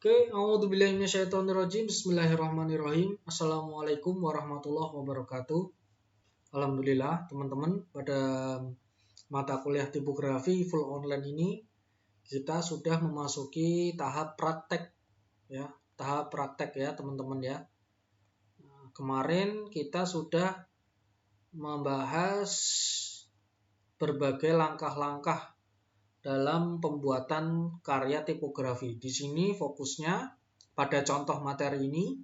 Oke, a'udzubillahi minasyaitonirrajim. Bismillahirrahmanirrahim. Assalamualaikum warahmatullahi wabarakatuh. Alhamdulillah, teman-teman, pada mata kuliah tipografi full online ini kita sudah memasuki tahap praktek ya. Tahap praktek ya, teman-teman ya. Kemarin kita sudah membahas berbagai langkah-langkah dalam pembuatan karya tipografi. Di sini fokusnya pada contoh materi ini,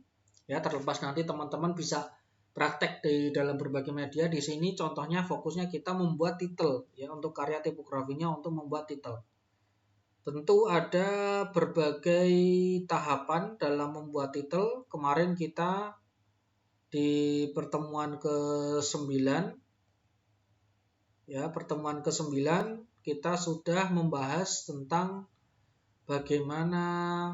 ya terlepas nanti teman-teman bisa praktek di dalam berbagai media. Di sini contohnya fokusnya kita membuat titel, ya untuk karya tipografinya untuk membuat titel. Tentu ada berbagai tahapan dalam membuat titel. Kemarin kita di pertemuan ke-9, ya pertemuan ke-9 kita sudah membahas tentang bagaimana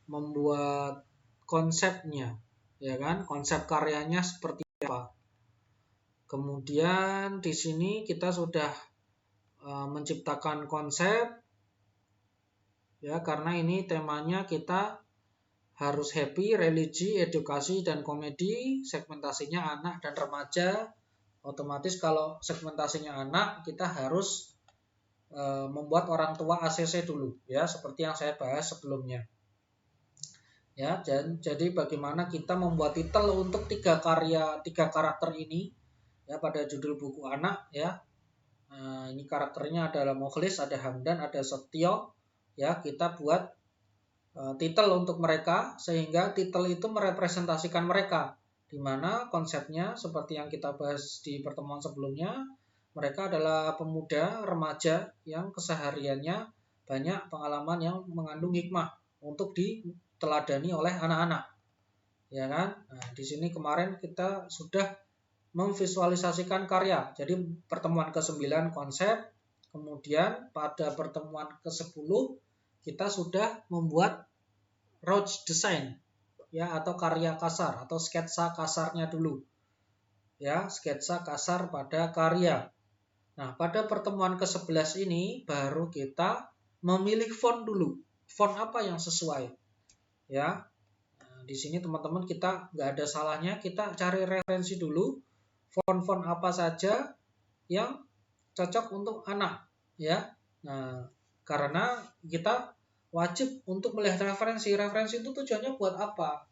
membuat konsepnya, ya kan? Konsep karyanya seperti apa. Kemudian di sini kita sudah menciptakan konsep, ya karena ini temanya kita harus happy, religi, edukasi, dan komedi. Segmentasinya anak dan remaja. Otomatis kalau segmentasinya anak, kita harus membuat orang tua ACC dulu, ya seperti yang saya bahas sebelumnya. Ya, jadi bagaimana kita membuat titel untuk 3 karakter ini, ya pada judul buku anak, ya. Ini karakternya adalah Mukhlis, ada Hamdan, ada Setio, ya kita buat titel untuk mereka sehingga titel itu merepresentasikan mereka, di mana konsepnya seperti yang kita bahas di pertemuan sebelumnya. Mereka adalah pemuda remaja yang kesehariannya banyak pengalaman yang mengandung hikmah untuk diteladani oleh anak-anak, ya kan? Nah, di sini kemarin kita sudah memvisualisasikan karya. Jadi pertemuan ke-9 konsep, kemudian pada pertemuan ke-10 kita sudah membuat rough design, ya atau karya kasar atau sketsa kasarnya dulu. Ya, sketsa kasar pada karya. Nah, pada pertemuan ke-11 ini baru kita memilih font dulu. Font apa yang sesuai? Ya. Nah, di sini teman-teman kita nggak ada salahnya kita cari referensi dulu. Font-font apa saja yang cocok untuk anak, ya. Nah, karena kita wajib untuk melihat referensi. Referensi itu tujuannya buat apa?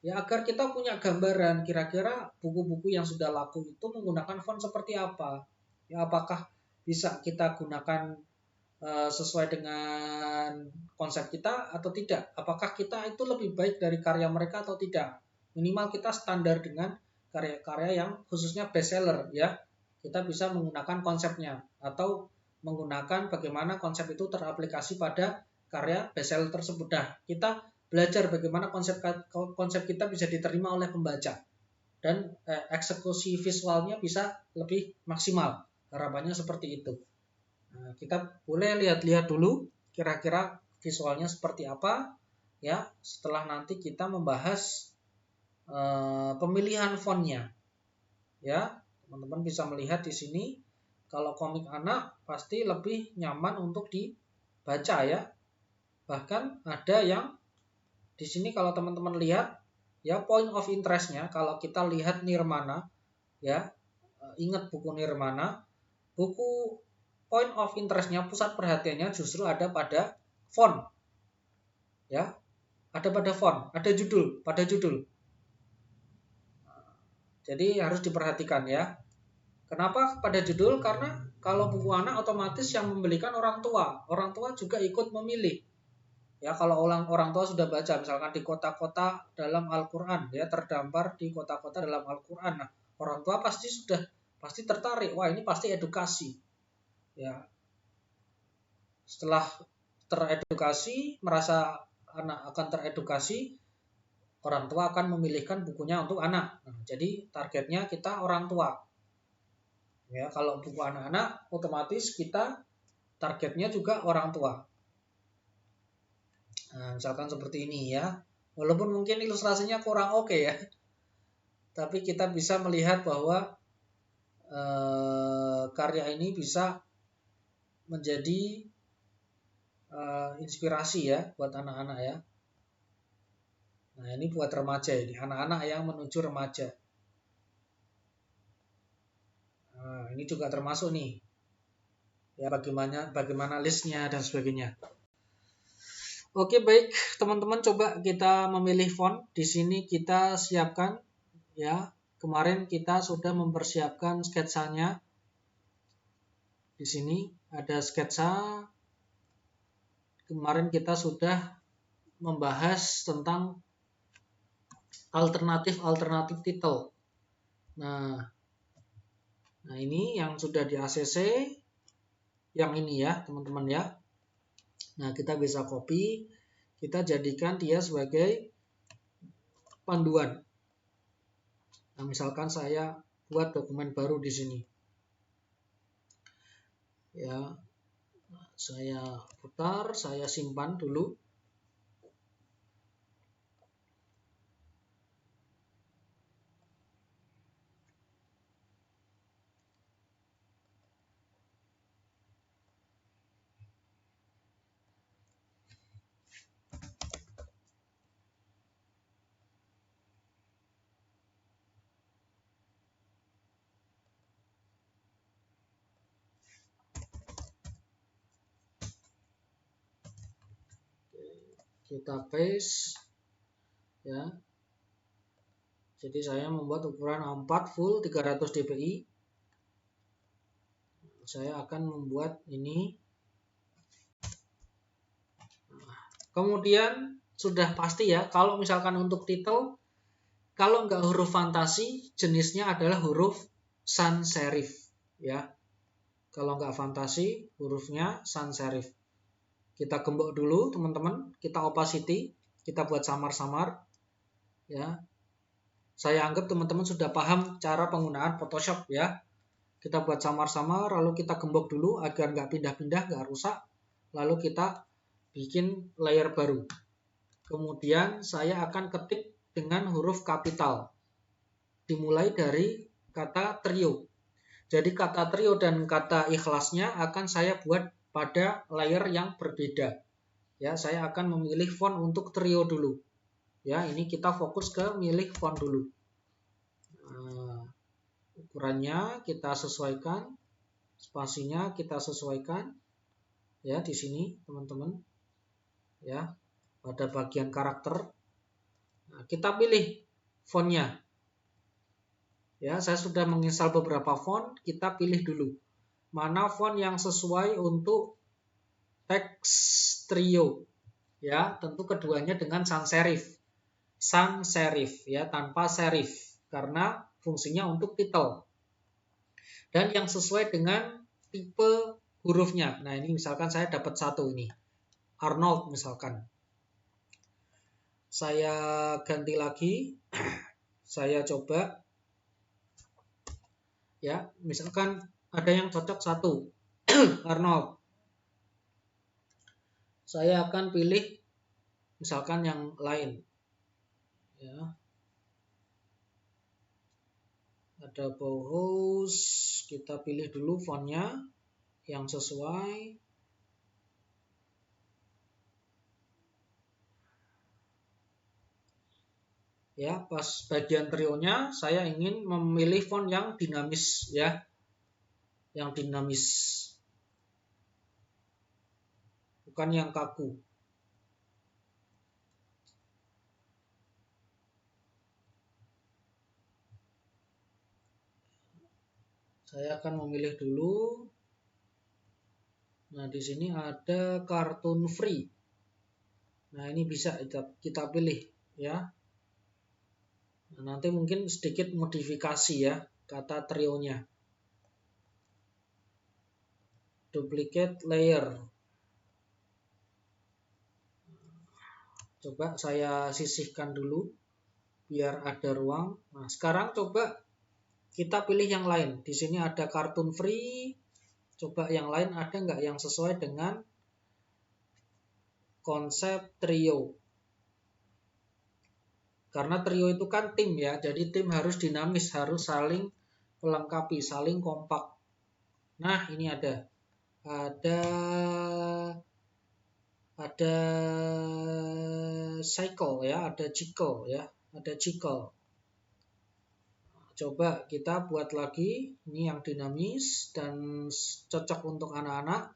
Ya agar kita punya gambaran kira-kira buku-buku yang sudah laku itu menggunakan font seperti apa. Ya apakah bisa kita gunakan sesuai dengan konsep kita atau tidak? Apakah kita itu lebih baik dari karya mereka atau tidak? Minimal kita standar dengan karya-karya yang khususnya bestseller, ya. Kita bisa menggunakan konsepnya atau menggunakan bagaimana konsep itu teraplikasi pada karya bestseller tersebut. Nah, kita belajar bagaimana konsep kita bisa diterima oleh pembaca dan eksekusi visualnya bisa lebih maksimal. Harapannya seperti itu. Nah, kita boleh lihat-lihat dulu kira-kira visualnya seperti apa, ya. Setelah nanti kita membahas pemilihan fontnya, ya. Teman-teman bisa melihat di sini kalau komik anak pasti lebih nyaman untuk dibaca, ya. Bahkan ada yang di sini kalau teman-teman lihat, ya point of interest-nya kalau kita lihat Nirmana, ya ingat buku Nirmana, buku point of interest-nya, pusat perhatiannya justru ada pada font, ya ada pada font, ada judul, pada judul. Jadi harus diperhatikan, ya. Kenapa pada judul? Karena kalau buku anak otomatis yang membelikan orang tua juga ikut memilih. Ya kalau orang tua sudah baca misalkan di kota-kota dalam Al-Qur'an, ya terdampar di kota-kota dalam Al-Qur'an. Nah, orang tua pasti tertarik. Wah, ini pasti edukasi. Ya. Setelah teredukasi, merasa anak akan teredukasi, orang tua akan memilihkan bukunya untuk anak. Nah, jadi targetnya kita orang tua. Ya, kalau buku anak-anak otomatis kita targetnya juga orang tua. Nah, misalkan seperti ini, ya. Walaupun mungkin ilustrasinya kurang oke, ya. Tapi kita bisa melihat bahwa karya ini bisa menjadi inspirasi, ya buat anak-anak, ya. Nah, ini buat remaja ini, anak-anak yang menuju remaja. Nah, ini juga termasuk nih. Ya, bagaimana listnya dan sebagainya. Oke, baik, teman-teman, coba kita memilih font. Di sini kita siapkan ya. Kemarin kita sudah mempersiapkan sketsanya. Di sini ada sketsa. Kemarin kita sudah membahas tentang alternatif title. Nah, ini yang sudah di ACC, yang ini ya, teman-teman ya. Nah, kita bisa copy, kita jadikan dia sebagai panduan. Nah, misalkan saya buat dokumen baru di sini. Ya, saya putar, saya simpan dulu. Kita paste ya. Jadi saya membuat ukuran A4 full 300 dpi. Saya akan membuat ini. Kemudian sudah pasti ya, kalau misalkan untuk title, kalau nggak huruf fantasi, jenisnya adalah huruf sans serif ya. Kalau nggak fantasi, hurufnya sans serif. Kita gembok dulu teman-teman, kita opacity, kita buat samar-samar ya. Saya anggap teman-teman sudah paham cara penggunaan Photoshop ya. Kita buat samar-samar, lalu kita gembok dulu agar nggak pindah-pindah, nggak rusak. Lalu kita bikin layer baru. Kemudian saya akan ketik dengan huruf kapital. Dimulai dari kata trio. Jadi kata trio dan kata ikhlasnya akan saya buat pada layer yang berbeda. Ya, saya akan memilih font untuk trio dulu. Ya, ini kita fokus ke milih font dulu. Nah, ukurannya kita sesuaikan, spasinya kita sesuaikan. Ya, di sini teman-teman. Ya, pada bagian karakter. Nah, kita pilih fontnya. Ya, saya sudah menginstal beberapa font, kita pilih dulu. Mana font yang sesuai untuk teks trio. Ya, tentu keduanya dengan sans serif. Sans serif ya, tanpa serif karena fungsinya untuk title. Dan yang sesuai dengan tipe hurufnya. Nah, ini misalkan saya dapat satu ini. Arnold misalkan. Saya ganti lagi. Saya coba ya, misalkan ada yang cocok satu. Arnold. Saya akan pilih misalkan yang lain. Ya. Ada Bauhaus, kita pilih dulu fontnya yang sesuai. Ya, pas bagian trionya saya ingin memilih font yang dinamis ya. Yang dinamis. Bukan yang kaku. Saya akan memilih dulu. Nah, di sini ada cartoon free. Nah, ini bisa kita pilih ya. Nah, nanti mungkin sedikit modifikasi ya kata trionya. Duplicate layer. Coba saya sisihkan dulu biar ada ruang. Nah, sekarang coba kita pilih yang lain. Di sini ada cartoon free. Coba yang lain ada nggak yang sesuai dengan konsep trio. Karena trio itu kan tim ya, jadi tim harus dinamis, harus saling melengkapi, saling kompak. Nah, ini ada cycle ya, ada cycle ya, ada cycle. Coba kita buat lagi, ini yang dinamis dan cocok untuk anak-anak.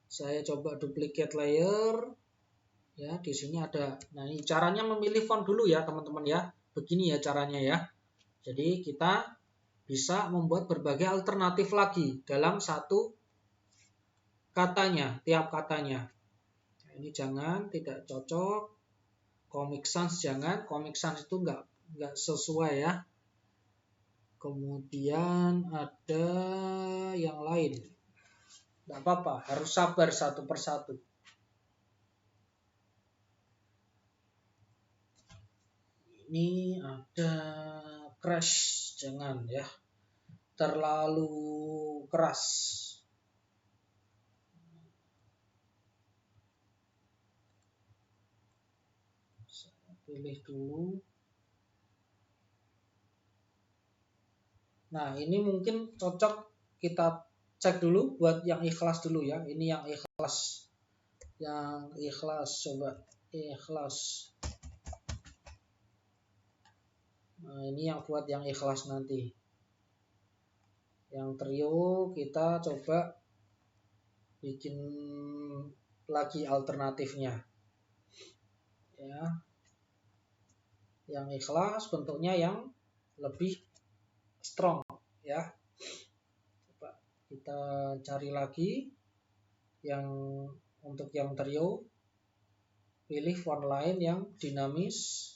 Saya coba duplicate layer. Ya, di sini ada. Nah, ini caranya memilih font dulu ya, teman-teman ya. Begini ya caranya ya. Jadi kita bisa membuat berbagai alternatif lagi dalam satu katanya, tiap katanya. Nah, ini jangan, tidak cocok. Comic Sans jangan, Comic Sans itu enggak sesuai ya. Kemudian ada yang lain. Tidak apa-apa, harus sabar satu persatu. Ini ada crash, jangan ya. Terlalu keras. Saya pilih dulu. Nah, ini mungkin cocok kita cek dulu buat yang ikhlas dulu ya. Ini yang ikhlas. Yang ikhlas, coba ikhlas. Nah, ini yang buat yang ikhlas nanti. Yang trio kita coba bikin lagi alternatifnya. Ya. Yang ikhlas bentuknya yang lebih strong ya. Coba kita cari lagi yang untuk yang trio, pilih font lain yang dinamis.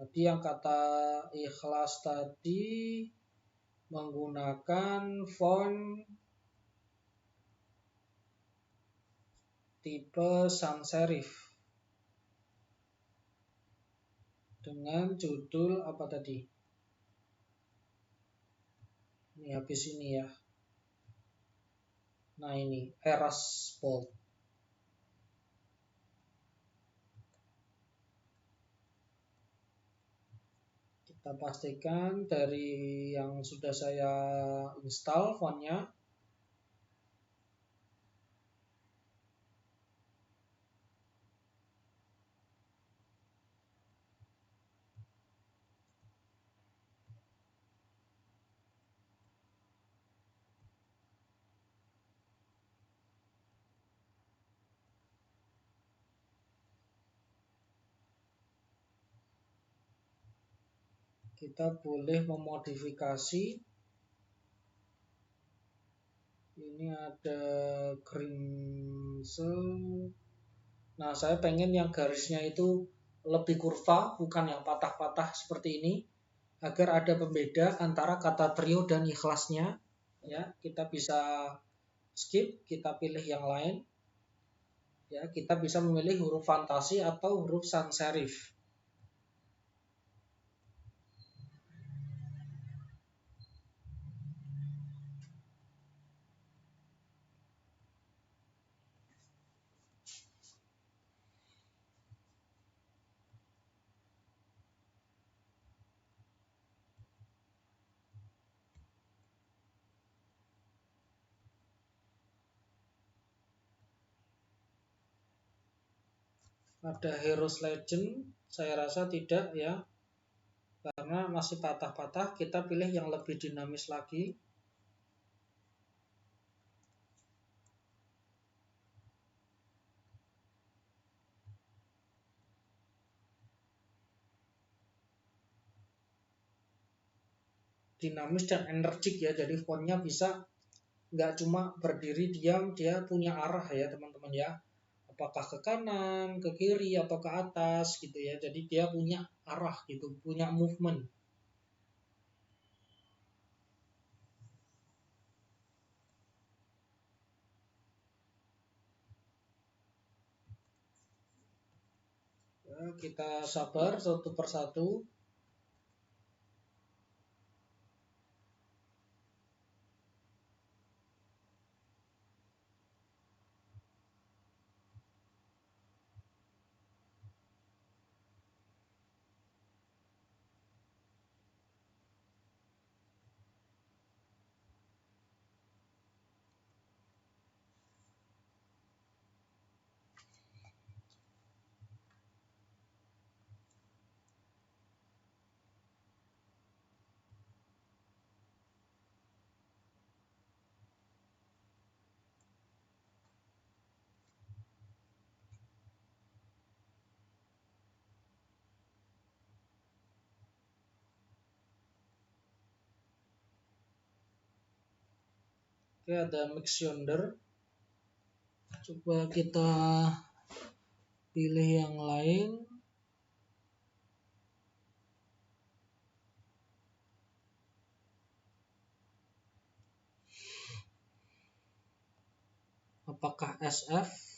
Tadi yang kata ikhlas tadi menggunakan font tipe sans serif dengan judul apa tadi? Ini habis ini ya. Nah ini Eras Bold. Kita pastikan dari yang sudah saya install fontnya. Kita boleh memodifikasi. Ini ada Grimsel. Nah, saya pengen yang garisnya itu lebih kurva, bukan yang patah-patah seperti ini, agar ada pembeda antara kata trio dan ikhlasnya. Ya, kita bisa skip, kita pilih yang lain. Ya, kita bisa memilih huruf fantasi atau huruf sans serif. Ada Heroes Legend, saya rasa tidak ya, karena masih patah-patah. Kita pilih yang lebih dinamis lagi. Dinamis dan energik ya, jadi fontnya bisa nggak cuma berdiri diam, dia punya arah ya teman-teman ya. Apakah ke kanan, ke kiri, atau ke atas gitu ya. Jadi dia punya arah gitu, punya movement. Ya, kita sabar satu persatu. Oke, ada mix yonder. Coba kita pilih yang lain. Apakah SF?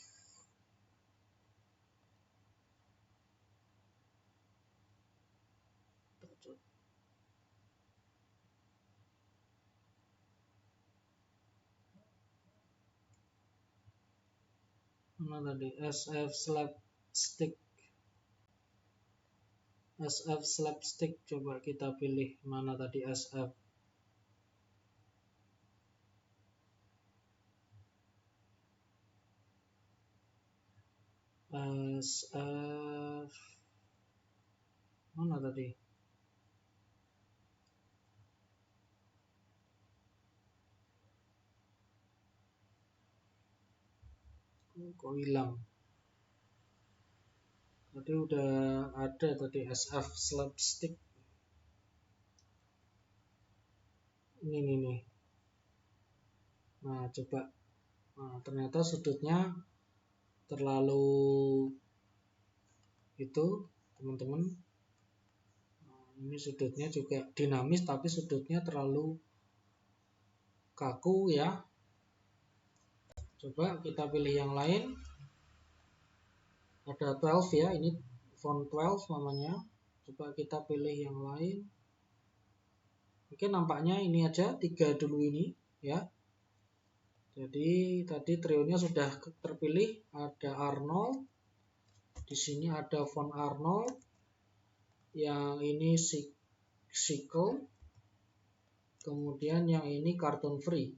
Mana tadi? SF slapstick. SF slapstick. Coba kita pilih mana tadi SF. SF mana tadi? Kok hilang? Tadi udah ada tadi SF slapstick. Ini nih. Nah, coba. Nah, ternyata sudutnya terlalu itu, teman-teman. Nah, ini sudutnya juga dinamis tapi sudutnya terlalu kaku ya. Coba kita pilih yang lain. Ada 12 ya, ini font 12 namanya. Coba kita pilih yang lain. Oke, nampaknya ini aja 3 dulu ini ya. Jadi tadi trionya sudah terpilih. Ada Arnold. Di sini ada font Arnold. Yang ini Sickle. Kemudian yang ini Cartoon Free.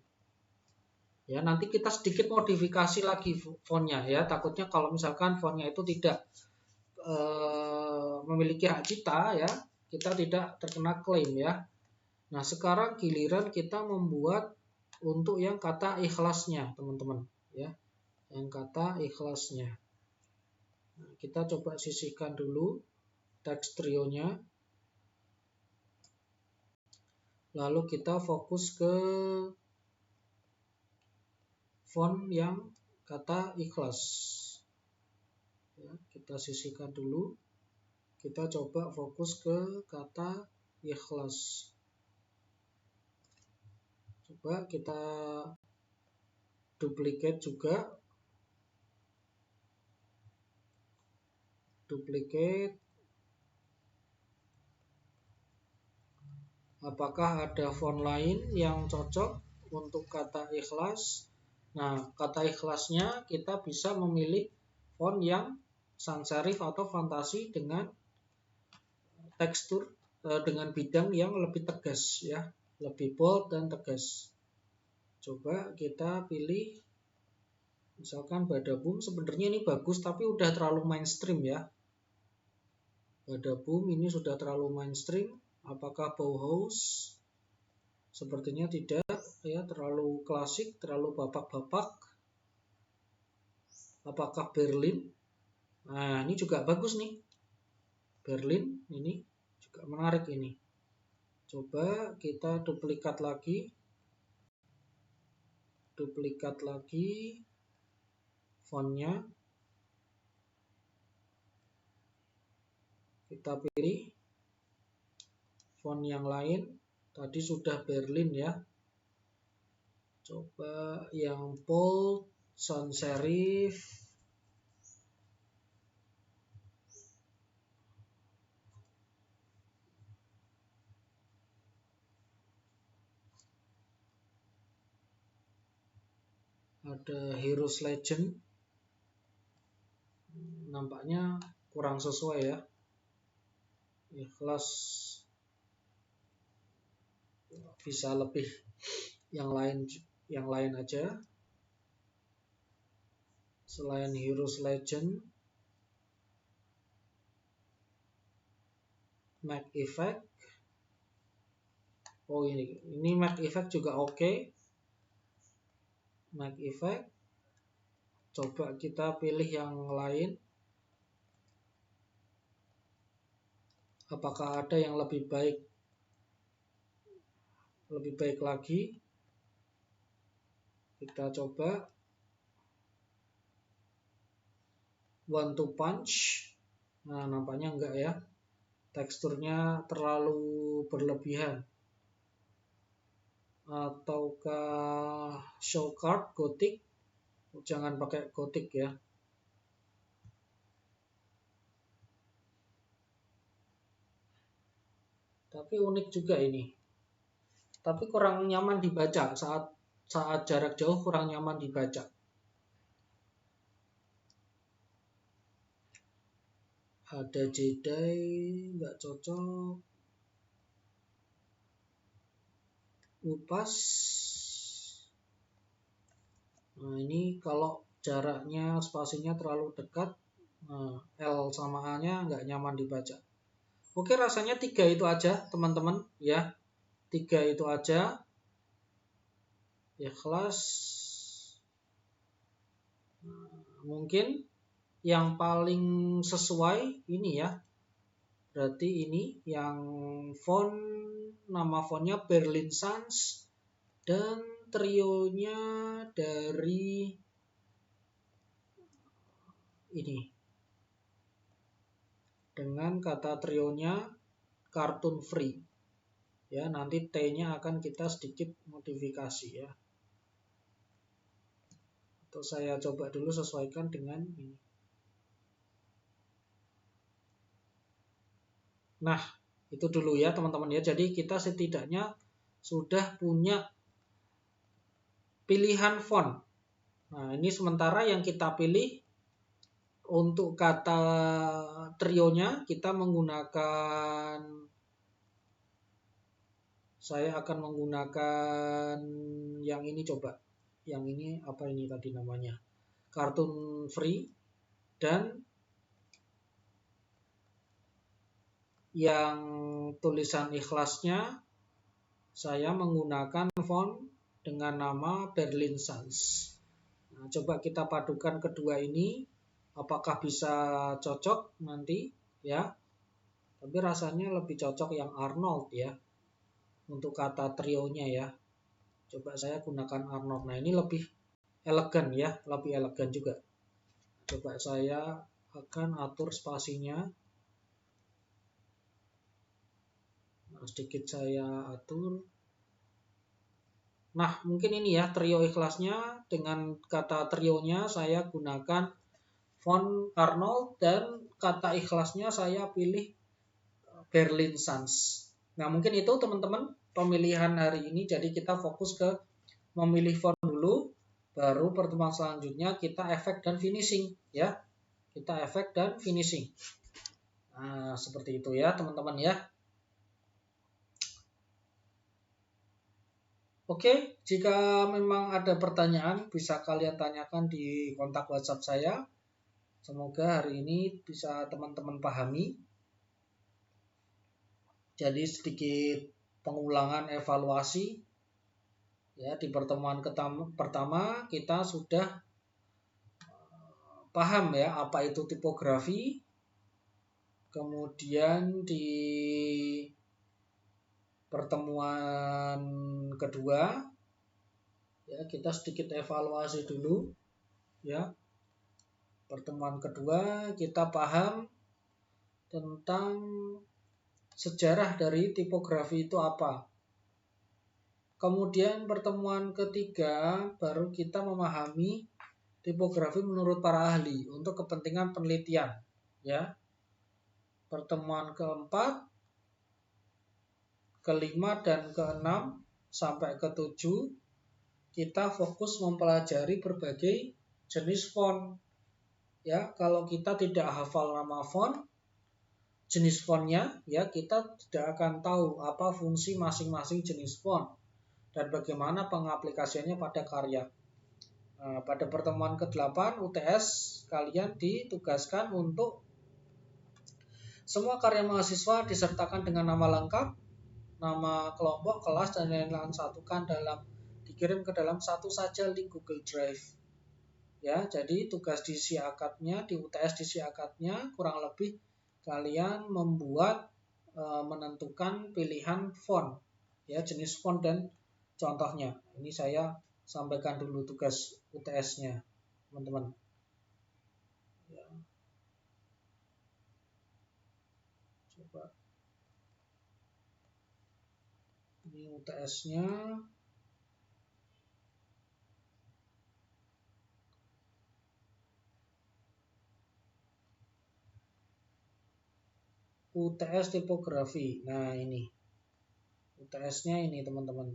Ya, nanti kita sedikit modifikasi lagi fontnya ya. Takutnya kalau misalkan fontnya itu tidak memiliki hak cipta ya, kita tidak terkena klaim ya. Nah, sekarang giliran kita membuat untuk yang kata ikhlasnya, teman-teman ya. Yang kata ikhlasnya. Nah, kita coba sisihkan dulu teks trionya. Lalu kita fokus ke font yang kata ikhlas. Ya, kita sisihkan dulu. Kita coba fokus ke kata ikhlas. Coba kita duplicate juga. Duplicate. Apakah ada font lain yang cocok untuk kata ikhlas? Nah, kata ikhlasnya kita bisa memilih font yang sans serif atau fantasi dengan tekstur dengan bidang yang lebih tegas ya, lebih bold dan tegas. Coba kita pilih misalkan Badabum. Sebenarnya ini bagus tapi udah terlalu mainstream ya. Badabum ini sudah terlalu mainstream. Apakah Bauhaus? Sepertinya tidak ya, terlalu klasik, terlalu bapak-bapak. Apakah Berlin? Nah, ini juga bagus nih. Berlin ini juga menarik ini. Coba kita duplikat lagi. Duplikat lagi fontnya. Kita pilih font yang lain. Tadi sudah Berlin ya. Coba yang bold, sans serif. Ada Heroes Legend. Nampaknya kurang sesuai ya. Ikhlas bisa lebih yang lain aja. Selain Heroes Legend, Mac Effect. Oh, ini Mac Effect juga oke. Mac Effect. Coba kita pilih yang lain. Apakah ada yang lebih baik lagi? Kita coba One to Punch. Nah, nampaknya enggak ya. Teksturnya terlalu berlebihan. Ataukah show card Gothic? Jangan pakai Gothic ya. Tapi unik juga ini. Tapi kurang nyaman dibaca saat jarak jauh, kurang nyaman dibaca. Ada Jedi, nggak cocok. Upas. Nah, ini kalau jaraknya, spasinya terlalu dekat, L sama A-nya nggak nyaman dibaca. Oke, rasanya 3 itu aja, teman-teman. Ya, 3 itu aja. Ikhlas. Mungkin yang paling sesuai ini ya. Berarti ini yang font, nama fontnya Berlin Sans, dan trionya dari ini. Dengan kata trionya cartoon free. Ya, nanti T-nya akan kita sedikit modifikasi ya. Atau saya coba dulu sesuaikan dengan ini. Nah, itu dulu ya teman-teman ya. Jadi kita setidaknya sudah punya pilihan font. Nah, ini sementara yang kita pilih untuk kata trionya kita menggunakan, saya akan menggunakan yang ini coba. Yang ini apa ini tadi namanya? Cartoon free. Dan yang tulisan ikhlasnya saya menggunakan font dengan nama Berlin Sans. Nah, coba kita padukan kedua ini, apakah bisa cocok nanti ya. Tapi rasanya lebih cocok yang Arnold ya untuk kata trionya ya. Coba saya gunakan Arnold. Nah, ini lebih elegan ya, lebih elegan juga. Coba saya akan atur spasinya. Sedikit saya atur. Nah, mungkin ini ya trio ikhlasnya. Dengan kata trionya saya gunakan font Arnold dan kata ikhlasnya saya pilih Berlin Sans. Nah, mungkin itu teman-teman pemilihan hari ini. Jadi kita fokus ke memilih font dulu, baru pertemuan selanjutnya kita efek dan finishing ya. Kita efek dan finishing. Nah, seperti itu ya teman-teman ya. Oke, jika memang ada pertanyaan bisa kalian tanyakan di kontak WhatsApp saya. Semoga hari ini bisa teman-teman pahami. Jadi sedikit pengulangan evaluasi. Ya, di pertemuan pertama kita sudah paham ya apa itu tipografi. Kemudian di pertemuan kedua ya kita sedikit evaluasi dulu ya. Pertemuan kedua kita paham tentang sejarah dari tipografi itu apa. Kemudian pertemuan ketiga baru kita memahami tipografi menurut para ahli untuk kepentingan penelitian ya. Pertemuan keempat, kelima dan keenam sampai ketujuh kita fokus mempelajari berbagai jenis font. Ya, kalau kita tidak hafal nama font, jenis fontnya, ya kita tidak akan tahu apa fungsi masing-masing jenis font dan bagaimana pengaplikasiannya pada karya. Nah, pada pertemuan ke-8 UTS kalian ditugaskan untuk semua karya mahasiswa disertakan dengan nama lengkap, nama kelompok, kelas, dan lain-lain satukan dikirim ke dalam satu saja link Google Drive. Ya, jadi tugas di siakatnya, di UTS di siakatnya kurang lebih kalian membuat menentukan pilihan font, ya jenis font dan contohnya. Ini saya sampaikan dulu tugas UTS-nya, teman-teman. Ya. Coba. Ini UTS-nya. UTS tipografi. Nah, ini. UTS-nya ini, teman-teman.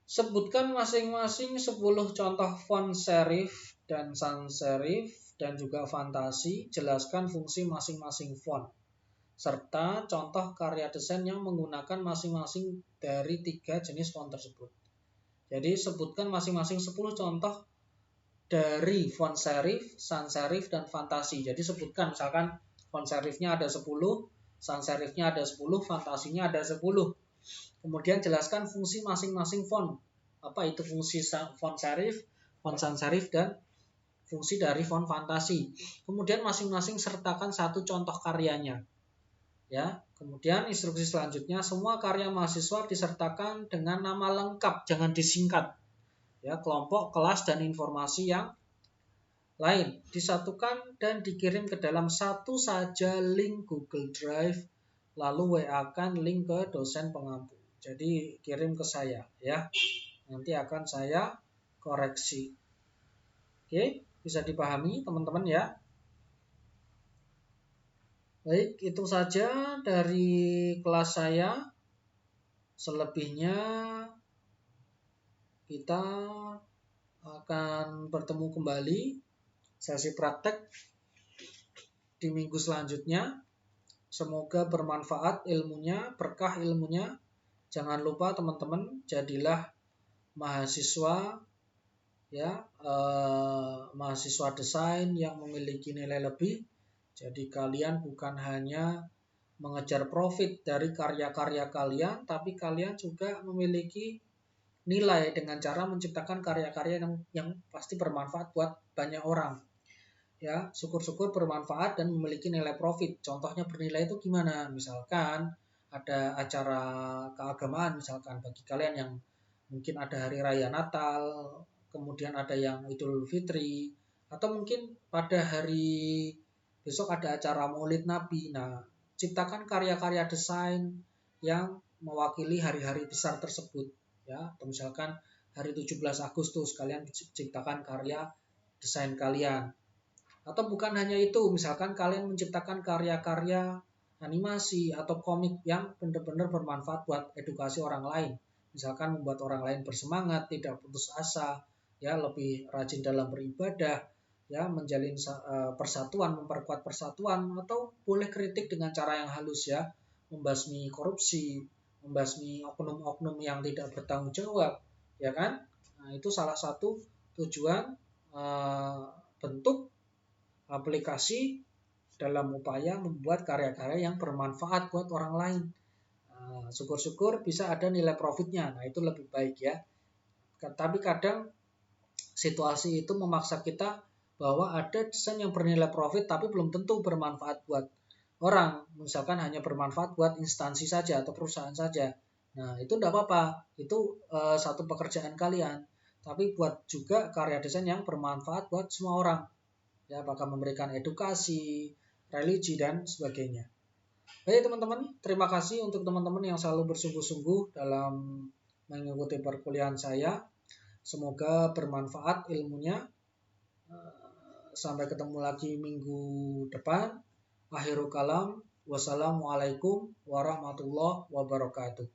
Sebutkan masing-masing 10 contoh font serif dan sans serif dan juga fantasi. Jelaskan fungsi masing-masing font. Serta contoh karya desain yang menggunakan masing-masing dari 3 jenis font tersebut. Jadi sebutkan masing-masing 10 contoh dari font serif, sans serif, dan fantasi. Jadi sebutkan misalkan font serifnya ada 10, sans serifnya ada 10, fantasinya ada 10. Kemudian jelaskan fungsi masing-masing font. Apa itu fungsi font serif, font sans serif, dan fungsi dari font fantasi. Kemudian masing-masing sertakan satu contoh karyanya. Ya, kemudian instruksi selanjutnya, semua karya mahasiswa disertakan dengan nama lengkap, jangan disingkat. Ya, kelompok, kelas, dan informasi yang lain disatukan dan dikirim ke dalam satu saja link Google Drive, lalu WA-kan link ke dosen pengampu. Jadi kirim ke saya ya. Nanti akan saya koreksi. Oke, bisa dipahami teman-teman ya. Baik, itu saja dari kelas saya. Selebihnya kita akan bertemu kembali sesi praktek di minggu selanjutnya. Semoga bermanfaat ilmunya, berkah ilmunya. Jangan lupa teman-teman, jadilah mahasiswa ya, mahasiswa desain yang memiliki nilai lebih. Jadi kalian bukan hanya mengejar profit dari karya-karya kalian, tapi kalian juga memiliki nilai dengan cara menciptakan karya-karya yang pasti bermanfaat buat banyak orang. Ya, syukur-syukur bermanfaat dan memiliki nilai profit. Contohnya bernilai itu gimana? Misalkan ada acara keagamaan, misalkan bagi kalian yang mungkin ada hari raya Natal, kemudian ada yang Idul Fitri, atau mungkin pada hari besok ada acara Maulid Nabi. Nah, ciptakan karya-karya desain yang mewakili hari-hari besar tersebut. Ya, atau misalkan hari 17 Agustus kalian ciptakan karya desain kalian. Atau bukan hanya itu, misalkan kalian menciptakan karya-karya animasi atau komik yang benar-benar bermanfaat buat edukasi orang lain. Misalkan membuat orang lain bersemangat, tidak putus asa, ya lebih rajin dalam beribadah, ya menjalin persatuan, memperkuat persatuan, atau boleh kritik dengan cara yang halus ya, membasmi korupsi, membasmi oknum-oknum yang tidak bertanggung jawab, ya kan? Nah, itu salah satu tujuan bentuk aplikasi dalam upaya membuat karya-karya yang bermanfaat buat orang lain. Syukur-syukur bisa ada nilai profitnya. Nah, itu lebih baik ya. Tapi kadang situasi itu memaksa kita bahwa ada desain yang bernilai profit tapi belum tentu bermanfaat buat orang. Misalkan hanya bermanfaat buat instansi saja atau perusahaan saja. Nah, itu tidak apa-apa. Itu satu pekerjaan kalian. Tapi buat juga karya desain yang bermanfaat buat semua orang. Ya, apakah memberikan edukasi, religi, dan sebagainya. Baik teman-teman, terima kasih untuk teman-teman yang selalu bersungguh-sungguh dalam mengikuti perkuliahan saya. Semoga bermanfaat ilmunya. Sampai ketemu lagi minggu depan. Akhirul kalam. Wassalamualaikum warahmatullahi wabarakatuh.